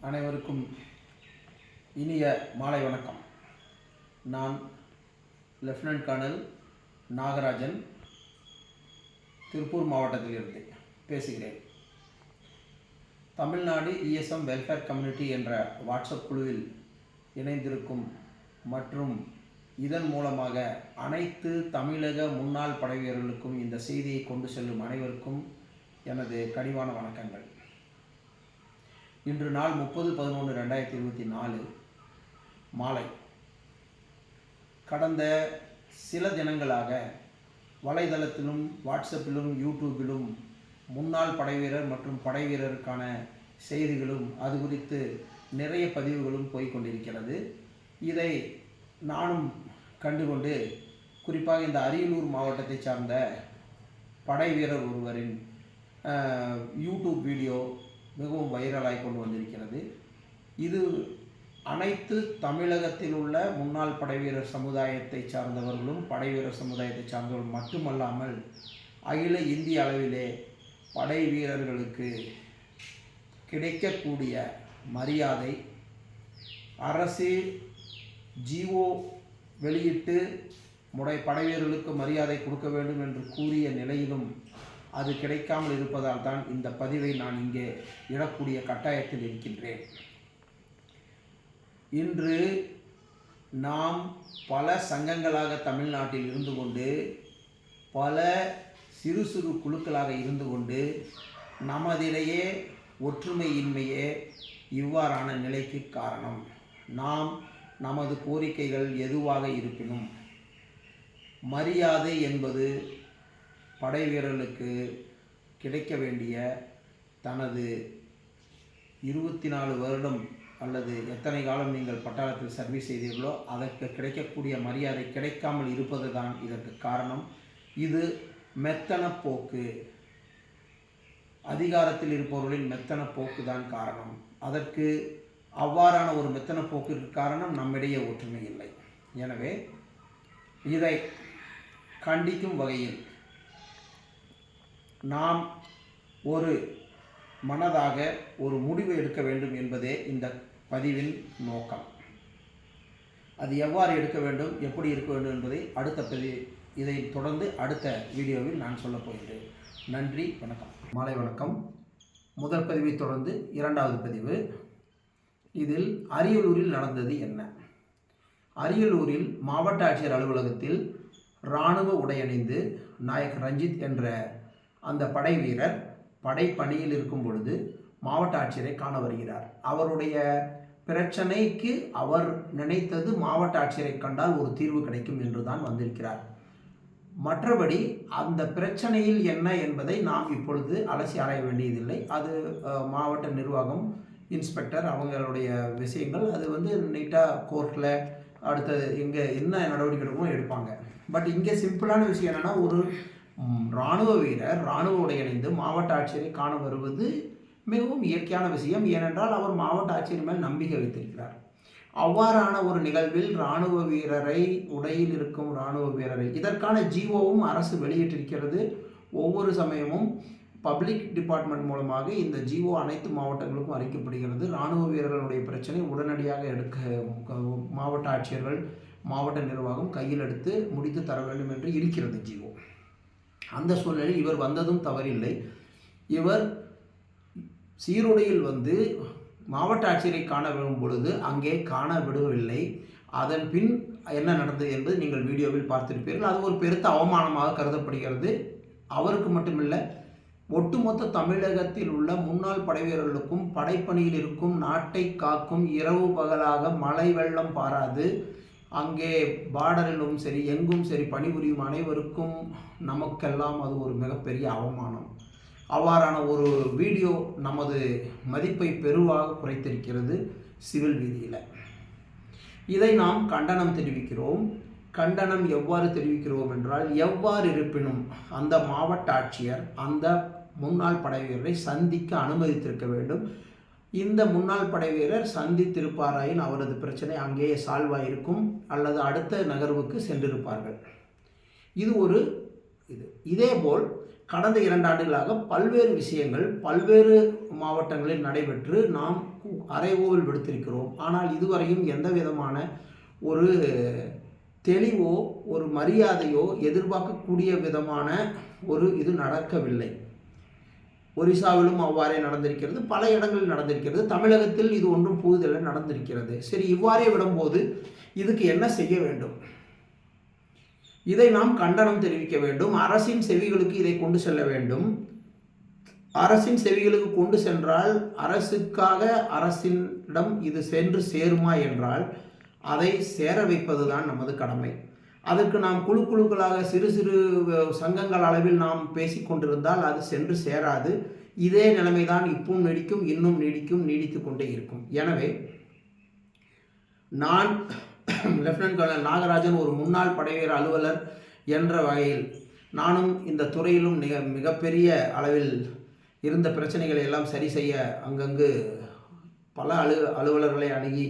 அனைவருக்கும் இனிய மாலை வணக்கம். நான் லெஃப்டினன்ட் கர்னல் நாகராஜன், திருப்பூர் மாவட்டத்திலிருந்து பேசுகிறேன். தமிழ்நாடு இஎஸ்எம் வெல்ஃபேர் கம்யூனிட்டி என்ற வாட்ஸ்அப் குழுவில் இணைந்திருக்கும் மற்றும் இதன் மூலமாக அனைத்து தமிழக முன்னாள் படை வீரர்களுக்கும் இந்த செய்தியை கொண்டு செல்லும் அனைவருக்கும் எனது கனிவான வணக்கங்கள். இன்று நாள் 30/11/2024 மாலை. கடந்த சில தினங்களாக வலைதளத்திலும் வாட்ஸ்அப்பிலும் யூடியூபிலும் முன்னாள் படைவீரர் மற்றும் படைவீரருக்கான செய்திகளும் அது குறித்து நிறைய பதிவுகளும் போய்கொண்டிருக்கிறது. இதை நானும் கண்டுகொண்டு குறிப்பாக இந்த அரியலூர் மாவட்டத்தை சார்ந்த படை வீரர் ஒருவரின் யூடியூப் வீடியோ மிகவும் வைரலாகி கொண்டு வந்திருக்கிறது. இது அனைத்து தமிழகத்தில் உள்ள முன்னாள் படைவீரர் சமுதாயத்தை சார்ந்தவர்களும் படைவீரர் சமுதாயத்தை சார்ந்தவர்கள் மட்டுமல்லாமல் அகில இந்திய அளவிலே படை வீரர்களுக்கு கிடைக்கக்கூடிய மரியாதை, அரசு ஜிஓ வெளியிட்டு படைவீரர்களுக்கு மரியாதை கொடுக்க வேண்டும் என்று கூறிய நிலையிலும் அது கிடைக்காமல் இருப்பதால் தான் இந்த பதிவை நான் இங்கே இடக்கூடிய கட்டாயத்தில் இருக்கின்றேன். இன்று நாம் பல சங்கங்களாக தமிழ்நாட்டில் இருந்து கொண்டு, பல சிறு சிறு குழுக்களாக இருந்து கொண்டு நமதிடையே ஒற்றுமையின்மையே இவ்வாறான நிலைக்கு காரணம். நாம் நமது கோரிக்கைகள் எதுவாக இருப்பினும் மரியாதை என்பது படை வீரர்களுக்கு கிடைக்க வேண்டிய தனது 24 வருடம் அல்லது எத்தனை காலம் நீங்கள் பட்டாளத்தில் சர்வீஸ் செய்தீர்களோ அதற்கு கிடைக்கக்கூடிய மரியாதை கிடைக்காமல் இருப்பது தான் இதற்கு காரணம். இது மெத்தன போக்கு, அதிகாரத்தில் இருப்பவர்களின் மெத்தன போக்கு தான் காரணம். அதற்கு அவ்வாறான ஒரு மெத்தன போக்கிற்கு காரணம் நம்மிடையே ஒற்றுமை இல்லை. எனவே இதை கண்டிக்கும் வகையில் நாம் ஒரு மனதாக ஒரு முடிவு எடுக்க வேண்டும் என்பதே இந்த பதிவின் நோக்கம். அது எவ்வாறு எடுக்க வேண்டும், எப்படி இருக்க வேண்டும் என்பதை இதை தொடர்ந்து அடுத்த வீடியோவில் நான் சொல்லப் போகிறேன். நன்றி, வணக்கம். மாலை வணக்கம். முதல் பதிவை தொடர்ந்து இரண்டாவது பதிவு. இதில் அரியலூரில் நடந்தது என்ன? அரியலூரில் மாவட்ட ஆட்சியர் அலுவலகத்தில் இராணுவ உடையணிந்து நாயக் ரஞ்சித் என்ற அந்த படை வீரர் படைப்பணியில் இருக்கும் பொழுது மாவட்ட ஆட்சியரை காண வருகிறார். அவருடைய பிரச்சனைக்கு அவர் நினைத்தது மாவட்ட ஆட்சியரை கண்டால் ஒரு தீர்வு கிடைக்கும் என்று தான் வந்திருக்கிறார். மற்றபடி அந்த பிரச்சனையில் என்ன என்பதை நாம் இப்பொழுது அலசி ஆராய வேண்டியதில்லை. அது மாவட்ட நிர்வாகம், இன்ஸ்பெக்டர் அவங்களுடைய விஷயங்கள். அது நீட்டாக கோர்ட்டில் அடுத்தது இங்கே என்ன நடவடிக்கை எடுக்கணும் எடுப்பாங்க. பட் இங்கே சிம்பிளான விஷயம் என்னென்னா, ஒரு இராணுவ வீரர் இராணுவ உடையணிந்து மாவட்ட ஆட்சியரை காண வருவது மிகவும் இயற்கையான விஷயம். ஏனென்றால் அவர் மாவட்ட ஆட்சியர் மேல் நம்பிக்கை வைத்திருக்கிறார். அவ்வாறான ஒரு நிகழ்வில் இராணுவ வீரரை, உடையில் இருக்கும் இராணுவ வீரரை, இதற்கான ஜிஓவும் அரசு வெளியிட்டிருக்கிறது. ஒவ்வொரு சமயமும் பப்ளிக் டிபார்ட்மெண்ட் மூலமாக இந்த ஜிஓ அனைத்து மாவட்டங்களுக்கும் அறிக்கப்படுகிறது. இராணுவ வீரர்களுடைய பிரச்சனை உடனடியாக எடுக்க மாவட்ட ஆட்சியர்கள், மாவட்ட நிர்வாகம் கையில் எடுத்து முடித்து தர வேண்டும் என்று இருக்கிறது ஜிஓ. அந்த சூழ்நிலையில் இவர் வந்ததும் தவறில்லை. இவர் சீருடையில் மாவட்ட ஆட்சியரை காண விடும் பொழுது அங்கே காண விடவில்லை. அதன் பின் என்ன நடந்தது என்பது நீங்கள் வீடியோவில் பார்த்திருப்பீர்கள். அது ஒரு பெருத்த அவமானமாக கருதப்படுகிறது. அவருக்கு மட்டுமில்லை, ஒட்டுமொத்த தமிழகத்தில் உள்ள முன்னாள் படை வீரர்களுக்கும் படைப்பணியில் இருக்கும், நாட்டை காக்கும், இரவு பகலாக மழை வெள்ளம் பாராது அங்கே பார்டரிலும் சரி எங்கும் சரி பணிபுரியும் அனைவருக்கும் நமக்கெல்லாம் அது ஒரு மிகப்பெரிய அவமானம். அவ்வாறான ஒரு வீடியோ நமது மதிப்பை பெருவாக குறைத்திருக்கிறது சிவில் வீதியில். இதை நாம் கண்டனம் தெரிவிக்கிறோம். கண்டனம் எவ்வாறு தெரிவிக்கிறோம் என்றால், எவ்வாறு இருப்பினும் அந்த மாவட்ட ஆட்சியர் அந்த முன்னாள் படை வீரரை சந்திக்க அனுமதித்திருக்க வேண்டும். இந்த முன்னாள் படை வீரர் சந்தித்திருப்பாராயின் அவரது பிரச்சனை அங்கேயே சால்வ் ஆகிருக்கும், அல்லது அடுத்த நகர்வுக்கு சென்றிருப்பார்கள். இதேபோல் கடந்த 2 ஆண்டுகளாக பல்வேறு விஷயங்கள் பல்வேறு மாவட்டங்களில் நடைபெற்று நாம் அறைகூவல் விடுத்திருக்கிறோம். ஆனால் இதுவரையும் எந்த விதமான ஒரு தெளிவோ ஒரு மரியாதையோ எதிர்பார்க்கக்கூடிய விதமான ஒரு இது நடக்கவில்லை. ஒரிசாவிலும் அவ்வாறே நடந்திருக்கிறது, பல இடங்களில் நடந்திருக்கிறது. தமிழகத்தில் இது ஒன்றும் புதிதல்ல, நடந்திருக்கிறது. சரி, இவ்வாறே விடும்போது இதுக்கு என்ன செய்ய வேண்டும்? இதை நாம் கண்டனம் தெரிவிக்க வேண்டும். அரசின் செவிகளுக்கு இதை கொண்டு செல்ல வேண்டும். அரசின் செவிகளுக்கு கொண்டு சென்றால் அரசுக்காக அரசிடம் இது சென்று சேருமா என்றால் அதை சேர வைப்பதுதான் நமது கடமை. அதற்கு நாம் குழுக்களாக சிறு சிறு சங்கங்கள் அளவில் நாம் பேசிக்கொண்டிருந்தால் அது சென்று சேராது. இதே நிலைமைதான் இப்பவும் நீடிக்கும், இன்னும் நீடித்து கொண்டே இருக்கும். எனவே நான் லெப்டினன்ட் கர்னல் நாகராஜன் ஒரு முன்னாள் படைவீரர் அலுவலர் என்ற வகையில் நானும் இந்த துறையிலும் மிகப்பெரிய அளவில் இருந்த பிரச்சனைகளை எல்லாம் சரி செய்ய அங்கங்கு பல அலுவலர்களை அணுகி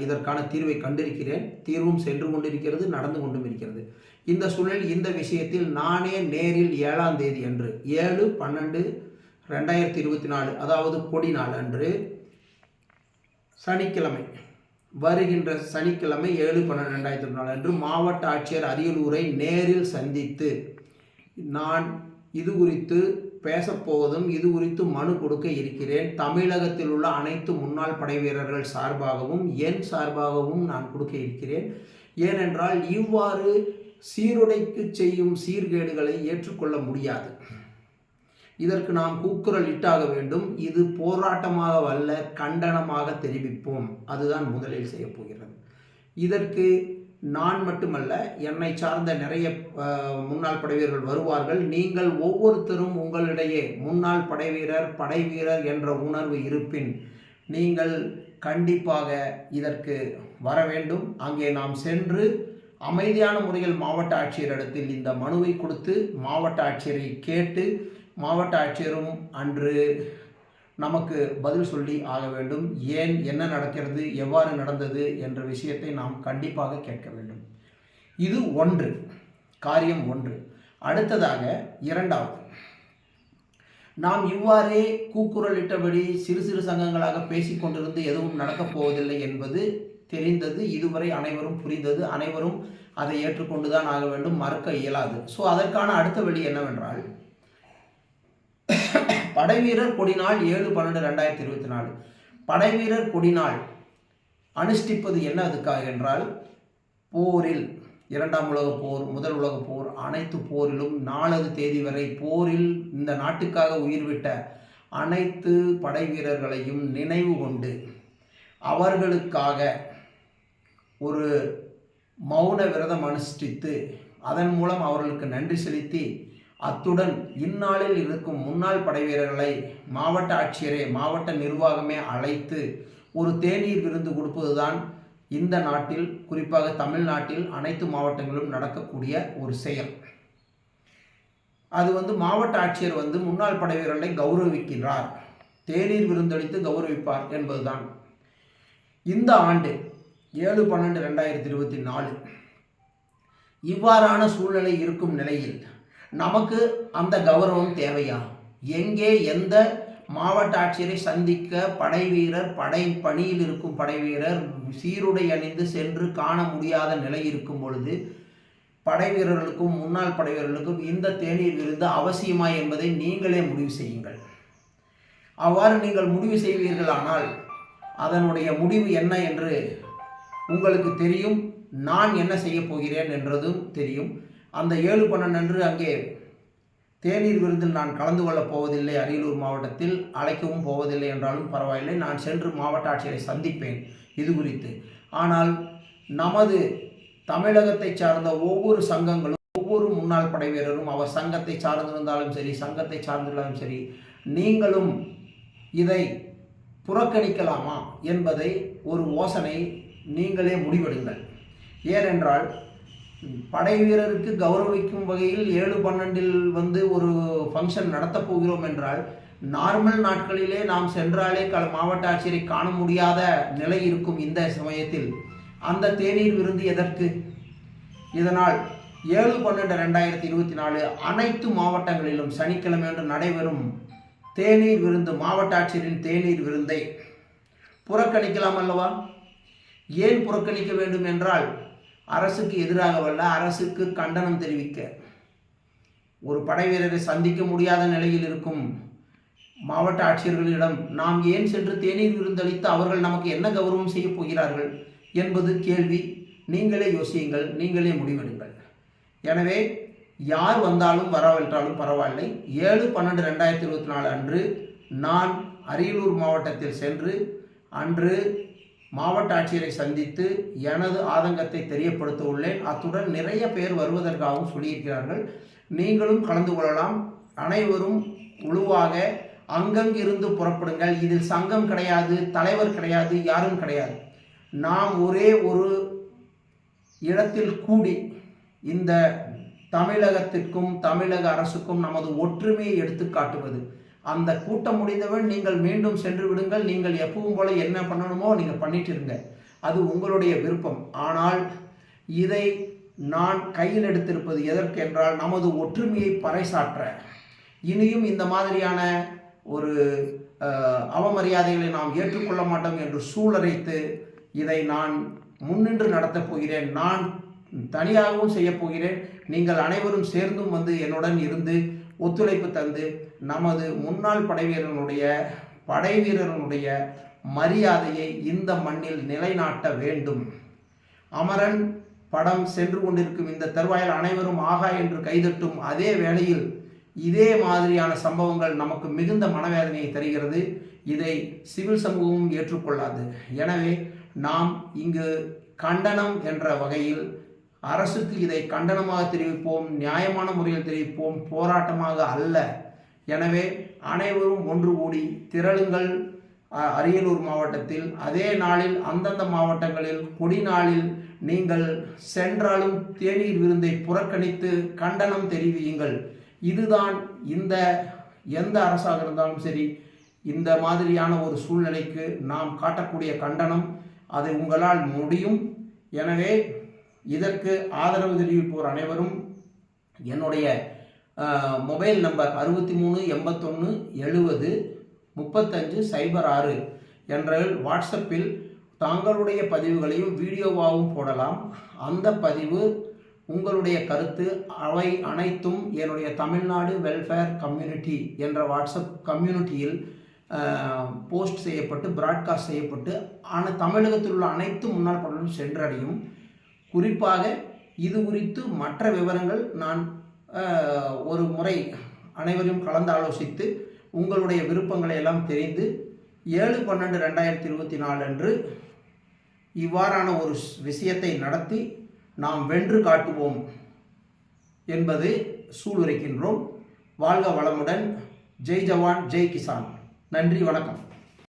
இதற்கான தீர்வை கண்டிருக்கிறேன். தீர்வும் சென்று கொண்டிருக்கிறது, நடந்து கொண்டும் இருக்கிறது. இந்த சூழலில் இந்த விஷயத்தில் நானே நேரில் 7ஆம் தேதி அன்று 7/12/2024 அதாவது கொடி நாள் அன்று சனிக்கிழமை, வருகின்ற சனிக்கிழமை 7/12/2024 அன்று மாவட்ட ஆட்சியர் அரியலூரை நேரில் சந்தித்து நான் இது குறித்து பேசப்போவதும் இது குறித்து மனு கொடுக்க இருக்கிறேன். தமிழகத்தில் உள்ள அனைத்து முன்னாள் படை வீரர்கள் சார்பாகவும் என் சார்பாகவும் நான் கொடுக்க இருக்கிறேன். ஏனென்றால் இவ்வாறு சீருடைக்கு செய்யும் சீர்கேடுகளை ஏற்றுக்கொள்ள முடியாது. இதற்கு நாம் கூக்குரல் இட்டாக வேண்டும். இது போராட்டமாக அல்ல, கண்டனமாக தெரிவிப்போம். அதுதான் முதலில் செய்ய போகிறது. இதற்கு நான் மட்டுமல்ல, என்னை சார்ந்த நிறைய முன்னாள் படைவீரர்கள் வருவார்கள். நீங்கள் ஒவ்வொருத்தரும் உங்களிடையே முன்னாள் படைவீரர் என்ற உணர்வு இருப்பின் நீங்கள் கண்டிப்பாக இதற்கு வர வேண்டும். அங்கே நாம் சென்று அமைதியான முறையில் மாவட்ட ஆட்சியரிடத்தில் இந்த மனுவை கொடுத்து மாவட்ட ஆட்சியரை கேட்டு மாவட்ட ஆட்சியரும் அன்று நமக்கு பதில் சொல்லி ஆக வேண்டும். ஏன், என்ன நடக்கிறது, எவ்வாறு நடந்தது என்ற விஷயத்தை நாம் கண்டிப்பாக கேட்க வேண்டும். இது ஒன்று, காரியம் ஒன்று. அடுத்ததாக இரண்டாவது, நாம் இவ்வாறே கூக்குரலிட்டபடி சிறு சிறு சங்கங்களாக பேசிக்கொண்டிருந்து எதுவும் நடக்கப் போவதில்லை என்பது தெரிந்தது. இதுவரை அனைவரும் புரிந்தது. அனைவரும் அதை ஏற்றுக்கொண்டுதான் ஆக வேண்டும், மறுக்க இயலாது. ஸோ அதற்கான அடுத்த வழி என்னவென்றால், படைவீரர் கொடிநாள் 7/12/2024 படைவீரர் கொடிநாள் அனுஷ்டிப்பது என்ன அதுக்காக என்றால், போரில் 2ஆம் உலகப் போர், முதல் உலகப் போர், அனைத்து போரிலும் 4வது தேதி வரை போரில் இந்த நாட்டுக்காக உயிர்விட்ட அனைத்து படை வீரர்களையும் நினைவு கொண்டு அவர்களுக்காக ஒரு மௌன விரதம் அனுஷ்டித்து அதன் மூலம் அவர்களுக்கு நன்றி செலுத்தி, அத்துடன் இந்நாளில் இருக்கும் முன்னாள் படை வீரர்களை மாவட்ட ஆட்சியரே மாவட்ட நிர்வாகமே அழைத்து ஒரு தேநீர் விருந்து கொடுப்பதுதான் இந்த நாட்டில், குறிப்பாக தமிழ்நாட்டில் அனைத்து மாவட்டங்களிலும் நடக்கக்கூடிய ஒரு செயல். அது மாவட்ட ஆட்சியர் முன்னாள் படை வீரர்களை கௌரவிக்கிறார், தேநீர் விருந்தளித்து கௌரவிப்பார் என்பதுதான். இந்த ஆண்டு 7/12/2024 இவ்வாறான சூழ்நிலை இருக்கும் நிலையில் நமக்கு அந்த கௌரவம் தேவையா? எங்கே எந்த மாவட்ட ஆட்சியரை சந்திக்க படை வீரர் பணியில் இருக்கும் படை வீரர் சீருடை அணிந்து சென்று காண முடியாத நிலை இருக்கும் பொழுது படை வீரர்களுக்கும் முன்னாள் படை வீரர்களுக்கும் இந்த தேநீர் விருந்து அவசியமா என்பதை நீங்களே முடிவு செய்யுங்கள். அவ்வாறு நீங்கள் முடிவு செய்வீர்களானால் அதனுடைய முடிவு என்ன என்று உங்களுக்கு தெரியும். நான் என்ன செய்ய போகிறேன் என்றதும் தெரியும். அந்த 7/12 அன்று அங்கே தேநீர் விருந்தில் நான் கலந்து கொள்ளப் போவதில்லை. அரியலூர் மாவட்டத்தில் அழைக்கவும் போவதில்லை என்றாலும் பரவாயில்லை, நான் சென்று மாவட்ட ஆட்சியரை சந்திப்பேன் இது குறித்து. ஆனால் நமது தமிழகத்தை சார்ந்த ஒவ்வொரு சங்கங்களும் ஒவ்வொரு முன்னாள் படை வீரரும் அவர் சங்கத்தை சார்ந்திருந்தாலும் சரி சங்கத்தை சார்ந்திருந்தாலும் சரி நீங்களும் இதை புறக்கணிக்கலாமா என்பதை ஒரு யோசனை நீங்களே முடிவெடுங்கள். ஏனென்றால் படை வீரருக்கு கௌரவிக்கும் வகையில் 7/12 ஒரு ஃபங்க்ஷன் நடத்தப் போகிறோம் என்றால் நார்மல் நாட்களிலே நாம் சென்றாலே மாவட்ட ஆட்சியரை காண முடியாத நிலை இருக்கும். இந்த சமயத்தில் அந்த தேநீர் விருந்து எதற்கு? இதனால் 7/12/2024 அனைத்து மாவட்டங்களிலும் சனிக்கிழமை அன்று நடைபெறும் தேநீர் விருந்து, மாவட்ட ஆட்சியரின் தேநீர் விருந்தை புறக்கணிக்கலாம் அல்லவா? ஏன் புறக்கணிக்க வேண்டும் என்றால், அரசுக்கு எதிராகவல்ல, அரசுக்கு கண்டனம் தெரிவிக்க. ஒரு படை வீரரை சந்திக்க முடியாத நிலையில் இருக்கும் மாவட்ட ஆட்சியர்களிடம் நாம் ஏன் சென்று தேநீர் விருந்தளித்து அவர்கள் நமக்கு என்ன கௌரவம் செய்ய போகிறார்கள் என்பது கேள்வி. நீங்களே யோசியுங்கள், நீங்களே முடிவெடுங்கள். எனவே யார் வந்தாலும் வரவில்லைனாலும் பரவாயில்லை, 7/12/2024 அன்று நான் அரியலூர் மாவட்டத்தில் சென்று அன்று மாவட்ட ஆட்சியரை சந்தித்து எனது ஆதங்கத்தை தெரியப்படுத்த உள்ளேன். அத்துடன் நிறைய பேர் வருவதற்காகவும் சொல்லியிருக்கிறார்கள். நீங்களும் கலந்து கொள்ளலாம். அனைவரும் குழுவாக அங்கங்கிருந்து புறப்படுங்கள். இதில் சங்கம் கிடையாது, தலைவர் கிடையாது, யாரும் கிடையாது. நாம் ஒரே ஒரு இடத்தில் கூடி இந்த தமிழகத்திற்கும் தமிழக அரசுக்கும் நமது ஒற்றுமையை எடுத்து காட்டுவது. அந்த கூட்டம் முடிந்தவன் நீங்கள் மீண்டும் சென்று விடுங்கள். நீங்கள் எப்பவும் போல என்ன பண்ணணுமோ நீங்கள் பண்ணிட்டு இருங்க, அது உங்களுடைய விருப்பம். ஆனால் இதை நான் கையில் எடுத்திருப்பது எதற்கென்றால் நமது ஒற்றுமையை பறைசாற்ற. இனியும் இந்த மாதிரியான ஒரு அவமரியாதைகளை நாம் ஏற்றுக்கொள்ள மாட்டோம் என்று சூழரைத்து இதை நான் முன்னின்று நடத்தப் போகிறேன். நான் தனியாகவும் செய்ய போகிறேன். நீங்கள் அனைவரும் சேர்ந்தும் வந்து என்னுடன் இருந்து ஒத்துழைப்பு தந்து நமது முன்னாள் படை வீரனுடைய மரியாதையை இந்த மண்ணில் நிலைநாட்ட வேண்டும். அமரன் படம் சென்று கொண்டிருக்கும் இந்த தருவாயில் அனைவரும் ஆகா என்று கைதட்டும் அதே வேளையில் இதே மாதிரியான சம்பவங்கள் நமக்கு மிகுந்த மனவேதனையை தருகிறது. இதை சிவில் சமூகமும் ஏற்றுக்கொள்ளாது. எனவே நாம் இங்கு கண்டனம் என்ற வகையில் அரசுக்கு இதை கண்டனமாக தெரிவிப்போம், நியாயமான முறையில் தெரிவிப்போம், போராட்டமாக அல்ல. எனவே அனைவரும் ஒன்று கூடி திரளுங்கள். அரியலூர் மாவட்டத்தில் அதே நாளில் அந்தந்த மாவட்டங்களில் கொடி நாளில் நீங்கள் சென்றாலும் தேநீர் விருந்தை புறக்கணித்து கண்டனம் தெரிவியுங்கள். இதுதான் எந்த அரசாக இருந்தாலும் சரி, இந்த மாதிரியான ஒரு சூழ்நிலைக்கு நாம் காட்டக்கூடிய கண்டனம். அது உங்களால் முடியும். எனவே இதற்கு ஆதரவு தெரிவிப்போர் அனைவரும் என்னுடைய மொபைல் நம்பர் 6381703506 என்ற வாட்ஸ்அப்பில் தாங்களுடைய பதிவுகளையும் வீடியோவாகவும் போடலாம். அந்த பதிவு உங்களுடைய கருத்து அவை அனைத்தும் என்னுடைய தமிழ்நாடு வெல்ஃபேர் கம்யூனிட்டி என்ற வாட்ஸ்அப் கம்யூனிட்டியில் போஸ்ட் செய்யப்பட்டு பிராட்காஸ்ட் செய்யப்பட்டு தமிழகத்தில் உள்ள அனைத்து முன்னாள் படையினரும் சென்றடையும். குறிப்பாக இது குறித்து மற்ற விவரங்கள் நான் ஒரு முறை அனைவரையும் கலந்து ஆலோசித்து உங்களுடைய விருப்பங்களை எல்லாம் தெரிந்து 7/12/2024 அன்று இவ்வாறான ஒரு விஷயத்தை நடத்தி நாம் வென்று காட்டுவோம் என்பது சூளுரைக்கின்றோம். வாழ்க வளமுடன். ஜெய் ஜவான், ஜெய் கிசான். நன்றி, வணக்கம்.